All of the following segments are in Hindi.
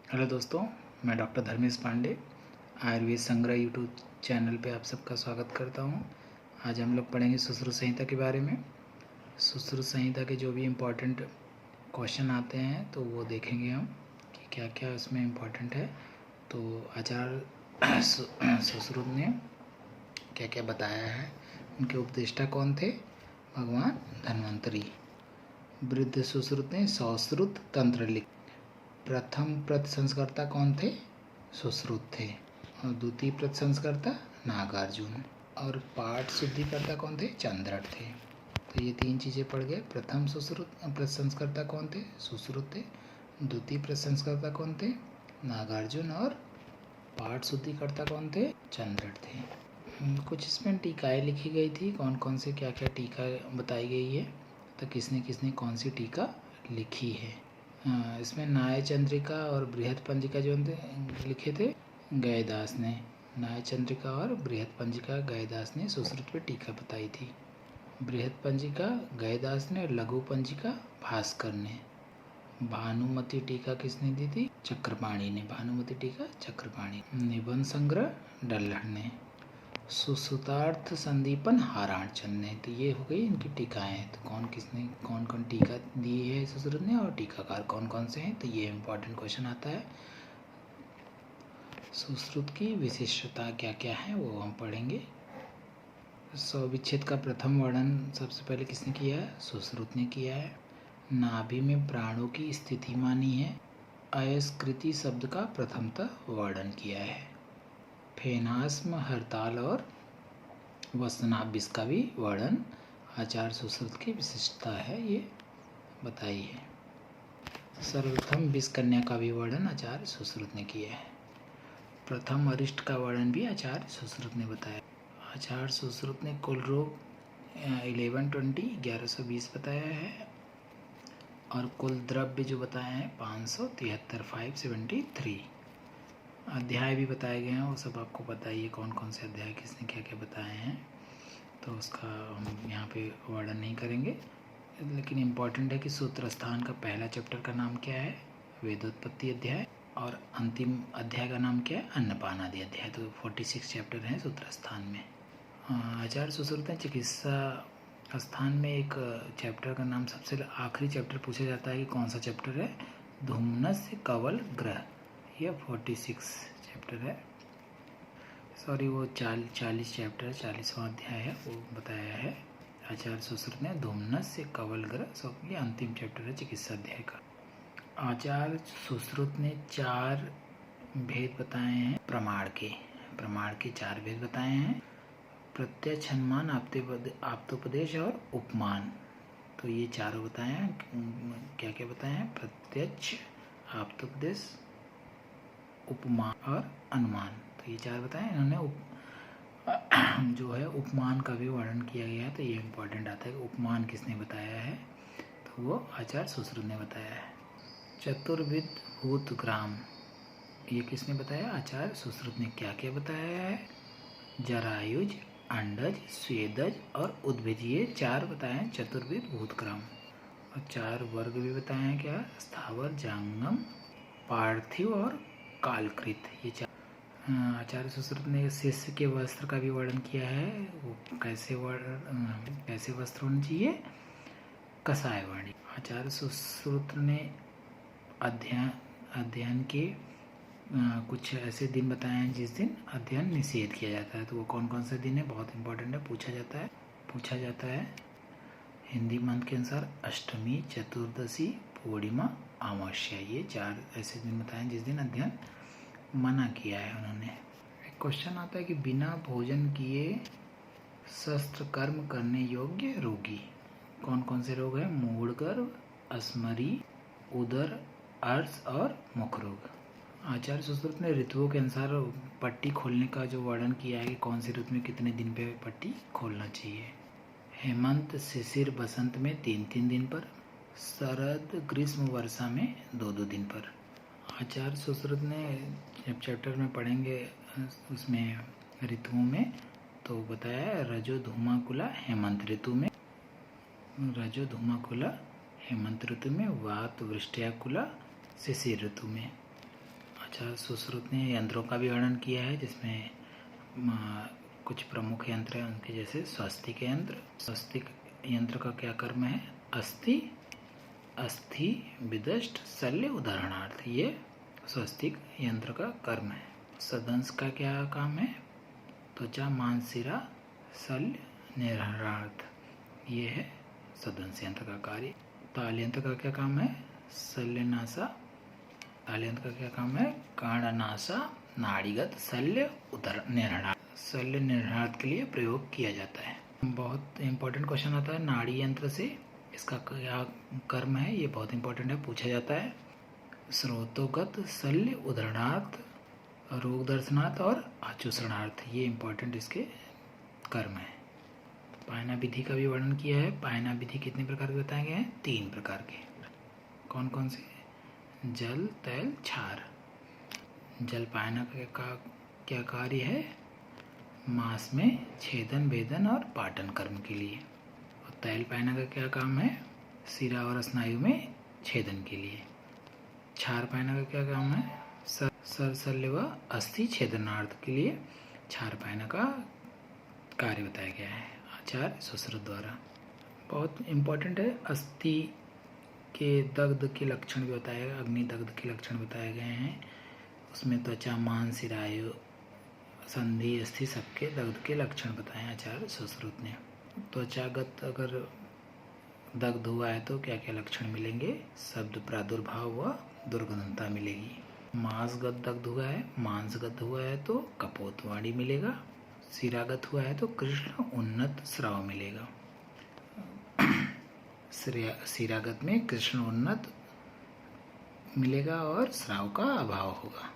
हेलो दोस्तों, मैं डॉक्टर धर्मेश पांडे आयुर्वेद संग्रह यूट्यूब चैनल पे आप सबका स्वागत करता हूँ। आज हम लोग पढ़ेंगे सुश्रुत संहिता के बारे में। सुश्रुत संहिता के जो भी इम्पोर्टेंट क्वेश्चन आते हैं तो वो देखेंगे हम कि क्या क्या उसमें इम्पोर्टेंट है। तो आचार्य सुश्रुत ने क्या क्या बताया है, उनके उपदेष्टा कौन थे? भगवान धन्वंतरी। वृद्ध सुश्रुत ने सौश्रुत तंत्र लिखा। प्रथम प्रशंसकर्ता कौन थे? सुश्रुत थे। और द्वितीय प्रशंसकर्ता नागार्जुन। और पाठ शुद्धिकर्ता कौन थे? चंद्रट थे। तो ये तीन चीज़ें पढ़ गए। प्रथम सुश्रुत प्रशंसकर्ता कौन थे? सुश्रुत थे। द्वितीय प्रशंसकर्ता कौन थे? नागार्जुन। और पाठ शुद्धिकर्ता कौन थे? चंद्रट थे। कुछ इसमें टीकाएँ लिखी गई थी, कौन कौन से क्या क्या टीका बताई गई है, तो किसने किसने कौन सी टीका लिखी है। इसमें न्याय चंद्रिका और बृहद पंजिका जो लिखे थे गयदास ने। न्याय चंद्रिका और बृहद पंजिका गयदास ने सुश्रुत पे टीका बताई थी। बृहद पंजिका गयदास ने, लघु पंजिका भास्कर ने। भानुमति टीका किसने दी थी? चक्रपाणी ने। भानुमति टीका चक्रपाणी। निबंध संग्रह डल्लड़ ने। सुश्रुतार्थ संदीपन हाराण चंद ने। तो ये हो गई इनकी टीकाएँ। तो कौन कौन टीका दी है सुश्रुत ने और टीकाकार कौन कौन से हैं, तो ये इम्पोर्टेंट क्वेश्चन आता है। सुश्रुत की विशिष्टता क्या क्या है वो हम पढ़ेंगे। स्वविच्छेद का प्रथम वर्णन सबसे पहले किसने किया है? सुश्रुत ने किया है। नाभि में प्राणों की स्थिति मानी है। अयस्कृति शब्द का प्रथमतः वर्णन किया है। फेनास्म, हरताल और वसनाभिस का भी वर्णन आचार्य सुश्रुत की विशिष्टता है, ये बताई है। सर्वप्रथम विष कन्या का भी वर्णन आचार्य सुश्रुत ने किया है। प्रथम अरिष्ट का वर्णन भी आचार्य सुश्रुत ने बताया। आचार्य सुश्रुत ने कुल रोग 1120 बताया है और कुल द्रव्य जो बताए हैं 573 अध्याय भी बताए गए हैं। वो सब आपको पता ही है कौन कौन से अध्याय किसने क्या क्या बताए हैं, तो उसका हम यहाँ पे वर्णन नहीं करेंगे। लेकिन इम्पॉर्टेंट है कि सूत्र स्थान का पहला चैप्टर का नाम क्या है? वेदोत्पत्ति अध्याय। और अंतिम अध्याय का नाम क्या है? अन्नपान आदि अध्याय। तो 46 चैप्टर हैं सूत्र स्थान में। आचार्य सुश्रुत ने चिकित्सा स्थान में एक चैप्टर का नाम सबसे आखिरी चैप्टर पूछा जाता है कि कौन सा चैप्टर है? धूम्नस्य कवल ग्रह। यह 46 चैप्टर है। सॉरी, वो 40 चैप्टर 40वां अध्याय है, वो बताया है आचार्य सुश्रुत ने। धूम्नस्य कवल ग्रह, सो ये अंतिम चैप्टर है चिकित्सा अध्याय का। आचार्य सुश्रुत ने 4 भेद बताए हैं प्रमाण के। 4 भेद बताए हैं। प्रत्यक्ष, अनुमान, आप्तोपदेश और उपमान। तो ये चारों बताए हैं। क्या क्या बताए हैं? प्रत्यक्ष, आप्तोपदेश, उपमान और अनुमान। तो ये 4 बताए। इन्होंने जो है उपमान का भी वर्णन किया गया है। तो ये इम्पोर्टेंट आता है कि उपमान किसने बताया है, तो वो आचार्य सुश्रुत ने बताया है। चतुर्विध भूत ग्राम, ये किसने बताया? आचार्य सुश्रुत ने। क्या क्या बताया है? जरायुज, अंडज, स्वेदज और उद्भिज, ये 4 बताए हैं चतुर्विध भूतग्राम। और 4 वर्ग भी बताए हैं। क्या? स्थावर, जांगम, पार्थिव और कालकृत। ये 4। आचार्य सुश्रुत ने शिष्य के वस्त्र का भी वर्णन किया है। वो कैसे वस्त्र होने चाहिए? कसाय वर्णी। आचार्य सुश्रुत ने अध्ययन के कुछ ऐसे दिन बताए हैं जिस दिन अध्ययन निषेध किया जाता है। तो वो कौन कौन से दिन है? बहुत इंपॉर्टेंट है, पूछा जाता है। हिंदी मंत्र के अनुसार अष्टमी, चतुर्दशी, पूर्णिमा, अमावस्या, ये 4 ऐसे दिन बताए हैं जिस दिन अध्ययन मना किया है उन्होंने। एक क्वेश्चन आता है कि बिना भोजन किए शस्त्र कर्म करने योग्य रोगी कौन कौन से रोग हैं? मूढ़गर्भ, अस्मरी, उदर, अर्श और मुख रोग। आचार्य सुश्रुत ने ऋतुओं के अनुसार पट्टी खोलने का जो वर्णन किया है कि कौन सी ऋतु में कितने दिन पे पट्टी खोलना चाहिए। हेमंत, शिशिर, बसंत में 3-3 दिन पर, शरद, ग्रीष्म, वर्षा में 2-2 दिन पर। आचार्य सुश्रुत ने जब चैप्टर में पढ़ेंगे उसमें ऋतुओं में, तो बताया रजो धूमाकुला हेमंत ऋतु में, वात वृष्टियाकुला शिशिर ऋतु में। अच्छा, सुश्रुत ने यंत्रों का भी वर्णन किया है, जिसमें कुछ प्रमुख यंत्र हैं उनके, जैसे स्वस्तिक यंत्र। स्वस्तिक यंत्र का क्या कर्म है? अस्थि अस्थि विदष्ट शल्य उदाहरणार्थ, ये स्वस्तिक यंत्र का कर्म है। सदंश का क्या काम है? त्वचा मांस शिरा शल्य निर्हरणार्थ, ये है सदंश यंत्र का कार्य। ताल यंत्र का क्या काम है? शल्यनाशा। ताल यंत्र का क्या काम है? कर्णनाशा नाड़ीगत शल्य निर्हरणार्थ, शल्य निर्हरणार्थ के लिए प्रयोग किया जाता है। बहुत इंपॉर्टेंट क्वेश्चन आता है नाड़ी यंत्र से, इसका क्या कर्म है? ये बहुत इंपॉर्टेंट है, पूछा जाता है। स्रोतोगत शल्य उदाहरणार्थ, रोग दर्शनार्थ और आचूषणार्थ, ये इंपॉर्टेंट इसके कर्म है। पायना विधि का भी वर्णन किया है। पायना विधि कितने प्रकार के बताए गए हैं? 3 प्रकार के। कौन कौन से? जल, तैल, क्षार। जल पायना का क्या कार्य है? मांस में छेदन, भेदन और पाटन कर्म के लिए। और तैल पायना का क्या काम है? शिरा और स्नायु में छेदन के लिए। क्षार पायना का क्या काम है? सर शल्य व अस्थि छेदनार्थ के लिए क्षार पायना का कार्य बताया गया है आचार्य सुश्रुत द्वारा। बहुत इम्पोर्टेंट है। अस्थि के दग्ध के लक्षण भी बताए गए, अग्नि दग्ध के लक्षण बताए गए हैं। उसमें त्वचा मांस शिरायु संधि अस्थि सबके दग्ध के लक्षण बताए आचार्य सुश्रुत ने। त्वचागत अगर दग्ध हुआ है तो क्या क्या लक्षण मिलेंगे? शब्द प्रादुर्भाव व दुर्गंधता मिलेगी। मांसगत दग्ध हुआ है, मांसगत हुआ है तो कपोतवाणी मिलेगा। शिरागत हुआ है तो कृष्ण उन्नत स्राव मिलेगा। शिरागत में कृष्ण उन्नत मिलेगा और स्राव का अभाव होगा।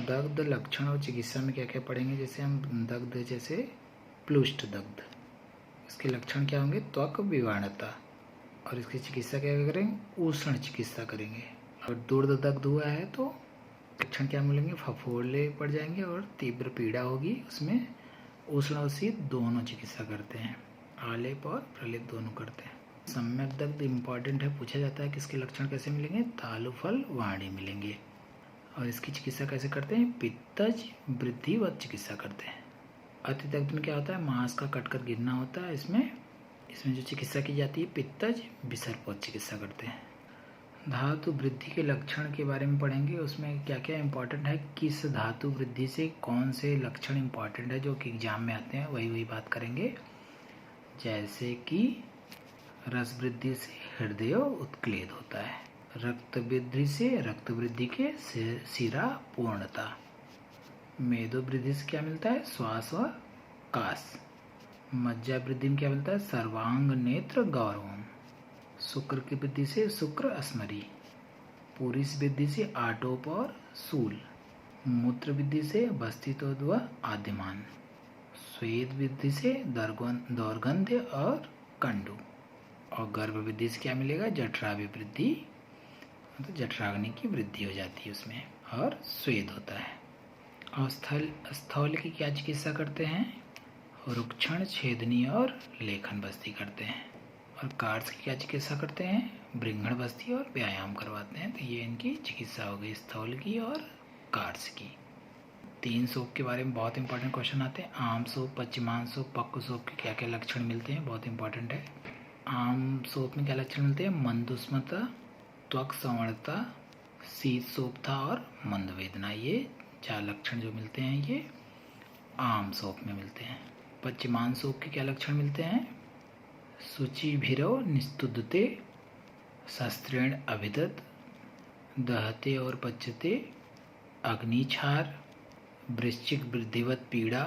दग्ध लक्षण और चिकित्सा में क्या क्या पढ़ेंगे? जैसे हम दग्ध, जैसे प्लुष्ट दग्ध, इसके लक्षण क्या होंगे? त्वक विवाणता। और इसकी चिकित्सा क्या करेंगे? उष्ण चिकित्सा करेंगे। और दुर्द दग्ध हुआ है तो लक्षण क्या मिलेंगे? फफोले पड़ जाएंगे और तीव्र पीड़ा होगी। उसमें उष्ण और शीत दोनों चिकित्सा करते हैं, आलेप और प्रलेप दोनों करते हैं। सम्यक दग्ध इम्पॉर्टेंट है, पूछा जाता है कि इसके लक्षण कैसे मिलेंगे? तालु फल वाणी मिलेंगे। और इसकी चिकित्सा कैसे करते हैं? पित्तज वृद्धिवत चिकित्सा करते हैं। अति दग्ध में क्या होता है? मांस का कटकर गिरना होता है। इसमें जो चिकित्सा की जाती है पित्तज विसर्पोत चिकित्सा करते हैं। धातु वृद्धि के लक्षण के बारे में पढ़ेंगे। उसमें क्या क्या इम्पोर्टेंट है, किस धातु वृद्धि से कौन से लक्षण इम्पोर्टेंट है जो कि एग्जाम में आते हैं, वही बात करेंगे। जैसे कि रस वृद्धि से हृदय उत्क्लेद होता है, रक्त वृद्धि से रक्त वृद्धि के शिरा पूर्णता, मेदो वृद्धि से क्या मिलता है? श्वास व कास। मज्जा वृद्धि में क्या मिलता है? सर्वांग नेत्र गौरवम। शुक्र की वृद्धि से शुक्र स्मरी। पुरुष वृद्धि से आटोप और सूल। मूत्र वृद्धि से बस्तित्व व आद्यमान। स्वेद वृद्धि से दौर्गंध्य और कंडू। और गर्भ वृद्धि से क्या मिलेगा? जठराग्नि वृद्धि, मतलब जठराग्नि की वृद्धि हो जाती है उसमें, और स्वेद होता है। और स्थौल की क्या चिकित्सा करते हैं? रुक्षण, छेदनी और लेखन बस्ती करते हैं। और कार्स की क्या चिकित्सा करते हैं? बृंघण बस्ती और व्यायाम करवाते हैं। तो ये इनकी चिकित्सा हो गई, स्थौल की और कार्स की। 3 सोप के बारे में बहुत इंपॉर्टेंट क्वेश्चन आते हैं। आम सोप, पश्चिमान सोप, पक्व सोप के क्या क्या लक्षण मिलते हैं? बहुत इंपॉर्टेंट है। आम सोप में क्या लक्षण मिलते हैं? मंदुष्मता, त्वक संवरणता, शीत सोपथा और मंद वेदना। ये 4 लक्षण जो मिलते हैं ये आम सोप में मिलते हैं। पश्चिमान सोप के क्या लक्षण मिलते हैं? शुचिभिरव निस्तुदते, शस्त्रेण अभिदत, दहते और पच्यते, अग्निछार, वृश्चिक वृद्धिवत पीड़ा,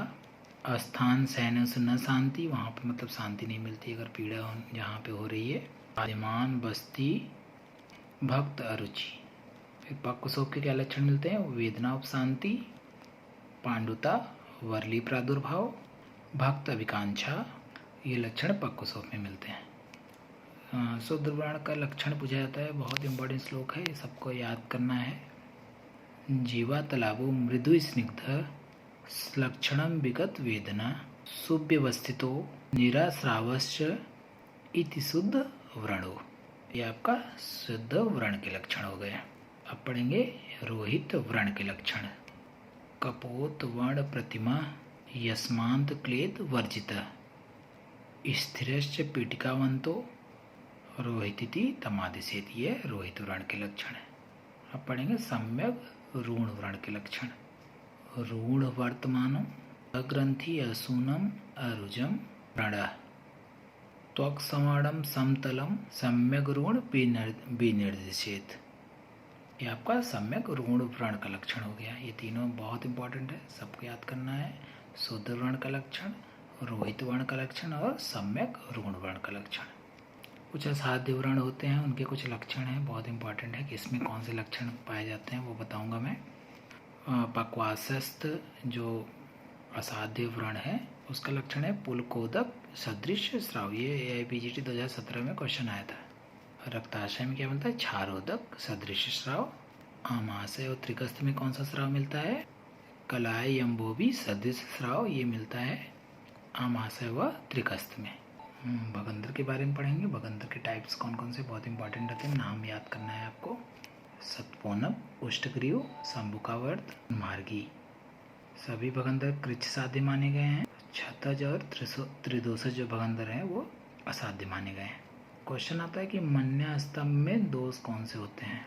अस्थान सैन्य से न शांति, वहाँ पर मतलब शांति नहीं मिलती अगर पीड़ा जहाँ पे हो रही है। आदिमान बस्ती, भक्त अरुचि। फिर पक्व शोक के क्या लक्षण मिलते हैं? वेदना उपशांति, पांडुता, वर्ली प्रादुर्भाव, भक्त अभिकांक्षा। ये लक्षण पक्व शोक में मिलते हैं। शुद्ध वर्ण का लक्षण पूछा जाता है, बहुत इंपॉर्टेंट श्लोक है, ये सबको याद करना है। जीवा तलाबो मृदु स्निग्ध लक्षणम विगत वेदना, सुव्यवस्थितो निराश्रावश्च इति शुद्ध व्रणो। ये आपका शुद्ध व्रण के लक्षण हो गए। अब पढ़ेंगे रोहित वर्ण के लक्षण। कपोत वर्ण प्रतिमा यस्मांत क्लेद वर्जिता स्थिरश्च पीठिकावंतो रोहितिति तमादिशेत। ये रोहित वर्ण के लक्षण है। अब पढ़ेंगे सम्यक ऋण वर्ण के लक्षण। ऋण वर्तमानम अग्रंथि असूनम अरुजम व्रण त्वक संवर्णम समतलम सम्यक ऋण विनिर्देशित। ये आपका सम्यक ऋण वर्ण का लक्षण हो गया। ये तीनों बहुत इंपॉर्टेंट है, सबको याद करना है। शुद्ध वर्ण का लक्षण, रोहित वर्ण का लक्षण और सम्यक ऋण वर्ण का लक्षण। कुछ असाध्य वर्ण होते हैं, उनके कुछ लक्षण हैं, बहुत इंपॉर्टेंट है कि इसमें कौन से लक्षण पाए जाते हैं वो बताऊंगा मैं। पक्वासस्थ जो असाध्य वर्ण है उसका लक्षण है पुलकोदक सदृश श्राव। ये AIPGT 2017 में क्वेश्चन आया था। रक्ताशय में क्या मिलता है? क्षारोदक सदृश श्राव। आमाशय और त्रिकस्थ में कौन सा श्राव मिलता है? कलाय यम्बोबी सदृश श्राव, ये मिलता है आमाशय व त्रिकस्थ में। भगंदर के बारे में पढ़ेंगे। भगंदर के टाइप्स कौन कौन से बहुत इंपॉर्टेंट रहते हैं, नाम याद करना है आपको। सतपोनक, उष्टग्रीव, शंभुकावर्त, मार्गी, सभी भगंदर कृच्छ साध्य माने गए हैं। क्षतज और त्रिदोषज जो भगंदर हैं वो असाध्य माने गए हैं। क्वेश्चन आता है कि मन्या स्तंभ में दोष कौन से होते हैं?